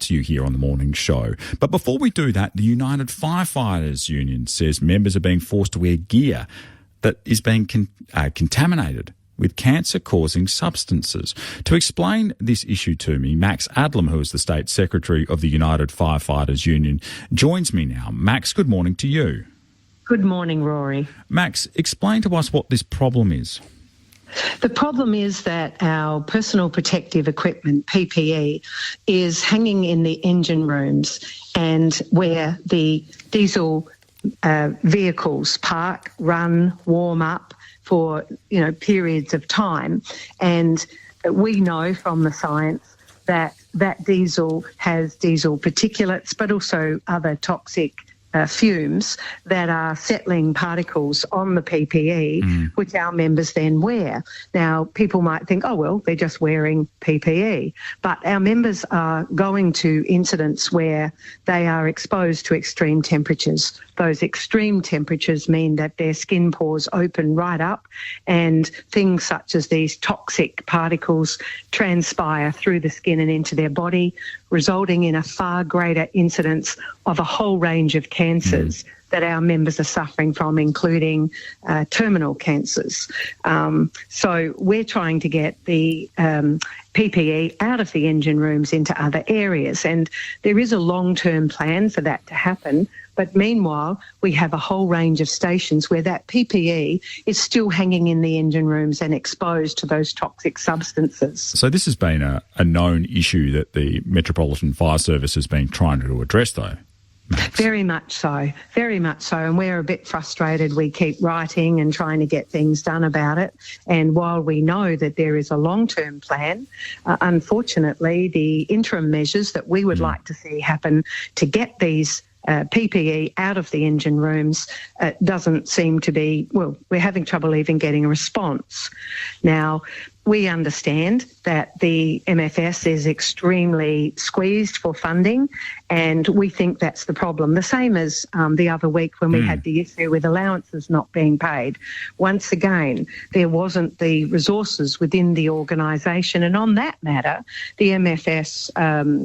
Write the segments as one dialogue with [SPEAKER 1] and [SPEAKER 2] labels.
[SPEAKER 1] to you here on the morning show. But before we do that, the United Firefighters Union says members are being forced to wear gear that is being contaminated with cancer-causing substances. To explain this issue to me, Max Adlam, who is the State Secretary of the United Firefighters Union, joins me now. Max, good morning to you.
[SPEAKER 2] Good morning, Rory.
[SPEAKER 1] Max, explain to us what this problem is.
[SPEAKER 2] The problem is that our personal protective equipment, PPE, is hanging in the engine rooms and where the diesel vehicles park, run, warm up for periods of time. And we know from the science that diesel has diesel particulates, but also other toxic fumes that are settling particles on the PPE, which our members then wear. Now, people might think, oh, well, they're just wearing PPE. But our members are going to incidents where they are exposed to extreme temperatures. Those extreme temperatures mean that their skin pores open right up and things such as these toxic particles transpire through the skin and into their body, resulting in a far greater incidence of a whole range of cancers that our members are suffering from, including terminal cancers. So we're trying to get the PPE out of the engine rooms into other areas, and there is a long-term plan for that to happen. But meanwhile, we have a whole range of stations where that PPE is still hanging in the engine rooms and exposed to those toxic substances.
[SPEAKER 1] So this has been a known issue that the Metropolitan Fire Service has been trying to address, though. Max.
[SPEAKER 2] Very much so, very much so. And we're a bit frustrated. We keep writing and trying to get things done about it. And while we know that there is a long-term plan, unfortunately, the interim measures that we would like to see happen to get these PPE out of the engine rooms doesn't seem to be, well, we're having trouble even getting a response. Now, we understand that the MFS is extremely squeezed for funding, and we think that's the problem. The same as the other week when we had the issue with allowances not being paid. Once again, there wasn't the resources within the organisation, and on that matter, the MFS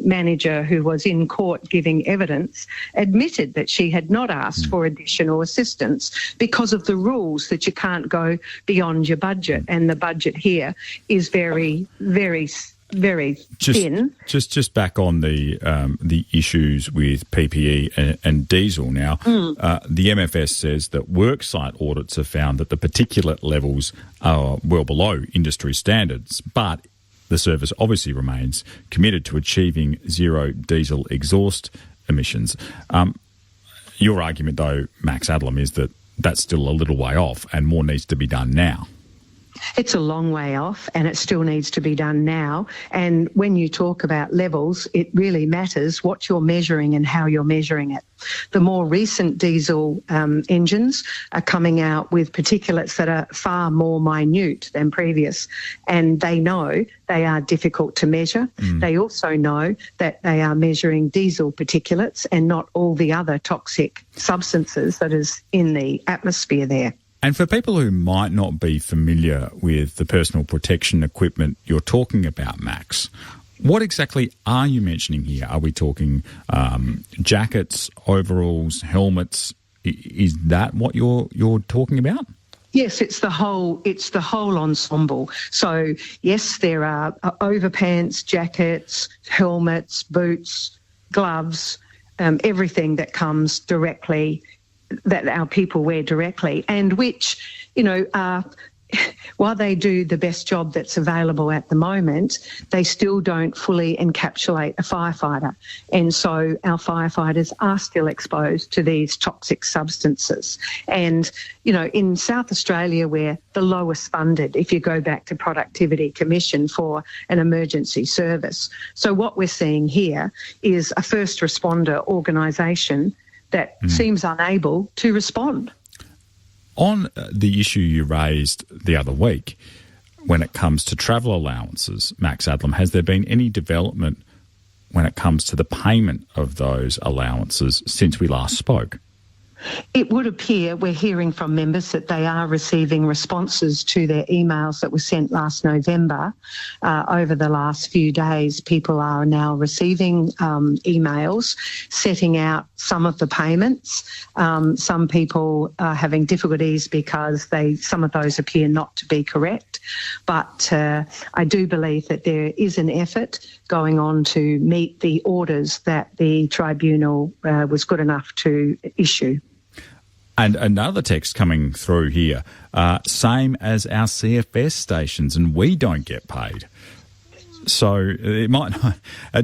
[SPEAKER 2] manager who was in court giving evidence admitted that she had not asked for additional assistance because of the rules that you can't go beyond your budget, and the budget here is very, very, very thin.
[SPEAKER 1] Just back on the issues with PPE and diesel now, the MFS says that worksite audits have found that the particulate levels are well below industry standards, but the service obviously remains committed to achieving zero diesel exhaust emissions. Your argument, though, Max Adlam, is that that's still a little way off and more needs to be done now.
[SPEAKER 2] It's a long way off and it still needs to be done now. And when you talk about levels, it really matters what you're measuring and how you're measuring it. The more recent diesel engines are coming out with particulates that are far more minute than previous, and they know they are difficult to measure. They also know that they are measuring diesel particulates and not all the other toxic substances that is in the atmosphere there.
[SPEAKER 1] And for people who might not be familiar with the personal protection equipment you're talking about, Max, what exactly are you mentioning here? Are we talking jackets, overalls, helmets? Is that what you're talking about?
[SPEAKER 2] Yes, it's the whole ensemble. So yes, there are overpants, jackets, helmets, boots, gloves, everything that comes directly, that our people wear directly, and which, while they do the best job that's available at the moment, they still don't fully encapsulate a firefighter. And so our firefighters are still exposed to these toxic substances. And, in South Australia, we're the lowest funded if you go back to Productivity Commission for an emergency service. So what we're seeing here is a first responder organisation that seems unable to respond.
[SPEAKER 1] On the issue you raised the other week, when it comes to travel allowances, Max Adlam, has there been any development when it comes to the payment of those allowances since we last spoke?
[SPEAKER 2] It would appear, we're hearing from members, that they are receiving responses to their emails that were sent last November. Over the last few days, people are now receiving emails setting out some of the payments. Some people are having difficulties because some of those appear not to be correct. But I do believe that there is an effort going on to meet the orders that the tribunal was good enough to issue.
[SPEAKER 1] And another text coming through here, same as our CFS stations, and we don't get paid. So it might.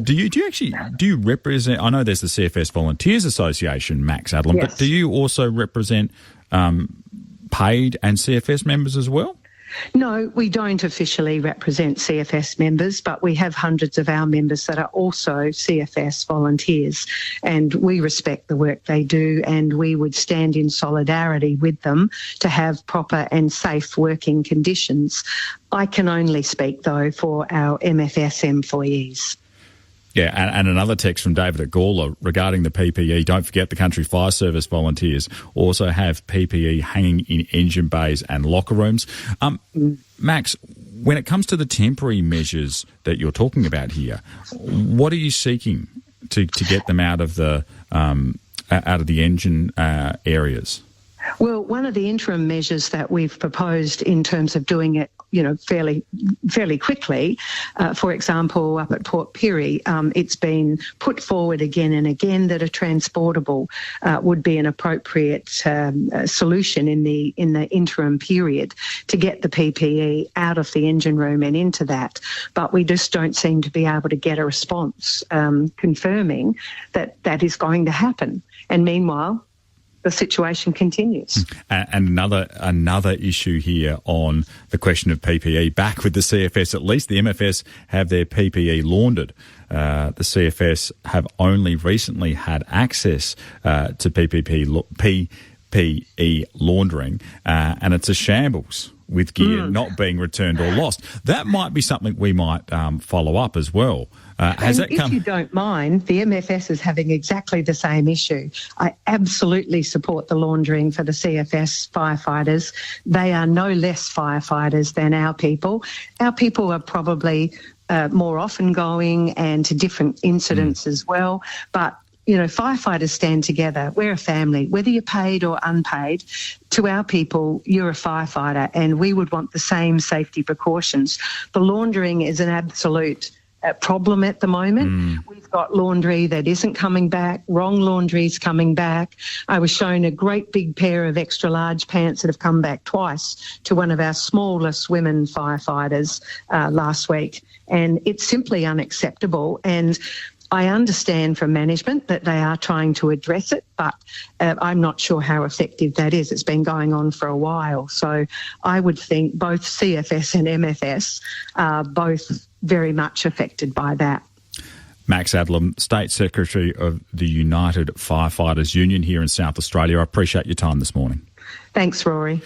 [SPEAKER 1] Do you represent? I know there's the CFS Volunteers Association, Max Adlam,
[SPEAKER 2] yes.
[SPEAKER 1] But do you also represent paid and CFS members as well?
[SPEAKER 2] No, we don't officially represent CFS members, but we have hundreds of our members that are also CFS volunteers, and we respect the work they do, and we would stand in solidarity with them to have proper and safe working conditions. I can only speak, though, for our MFS employees.
[SPEAKER 1] Yeah, and another text from David at Gawler regarding the PPE. Don't forget the Country Fire Service volunteers also have PPE hanging in engine bays and locker rooms. Max, when it comes to the temporary measures that you're talking about here, what are you seeking to get them out of the engine areas?
[SPEAKER 2] Well, one of the interim measures that we've proposed in terms of doing it, fairly quickly, for example, up at Port Pirie, it's been put forward again and again that a transportable would be an appropriate solution in the interim period to get the PPE out of the engine room and into that. But we just don't seem to be able to get a response confirming that that is going to happen. And meanwhile, the situation continues.
[SPEAKER 1] And another issue here on the question of PPE, back with the CFS, at least the MFS have their PPE laundered. The CFS have only recently had access to PPE laundering, and it's a shambles with gear not being returned or lost. That might be something we might follow up as well.
[SPEAKER 2] If you don't mind, the MFS is having exactly the same issue. I absolutely support the laundering for the CFS firefighters. They are no less firefighters than our people. Our people are probably more often going and to different incidents as well. But firefighters stand together. We're a family. Whether you're paid or unpaid, to our people, you're a firefighter, and we would want the same safety precautions. The laundering is an absolute problem at the moment. We've got laundry that isn't coming back, wrong laundry's coming back. I was shown a great big pair of extra large pants that have come back twice to one of our smallest women firefighters last week, and it's simply unacceptable. And I understand from management that they are trying to address it, but I'm not sure how effective that is. It's been going on for a while. So I would think both CFS and MFS are both very much affected by that.
[SPEAKER 1] Max Adlam, State Secretary of the United Firefighters Union here in South Australia. I appreciate your time this morning.
[SPEAKER 2] Thanks, Rory.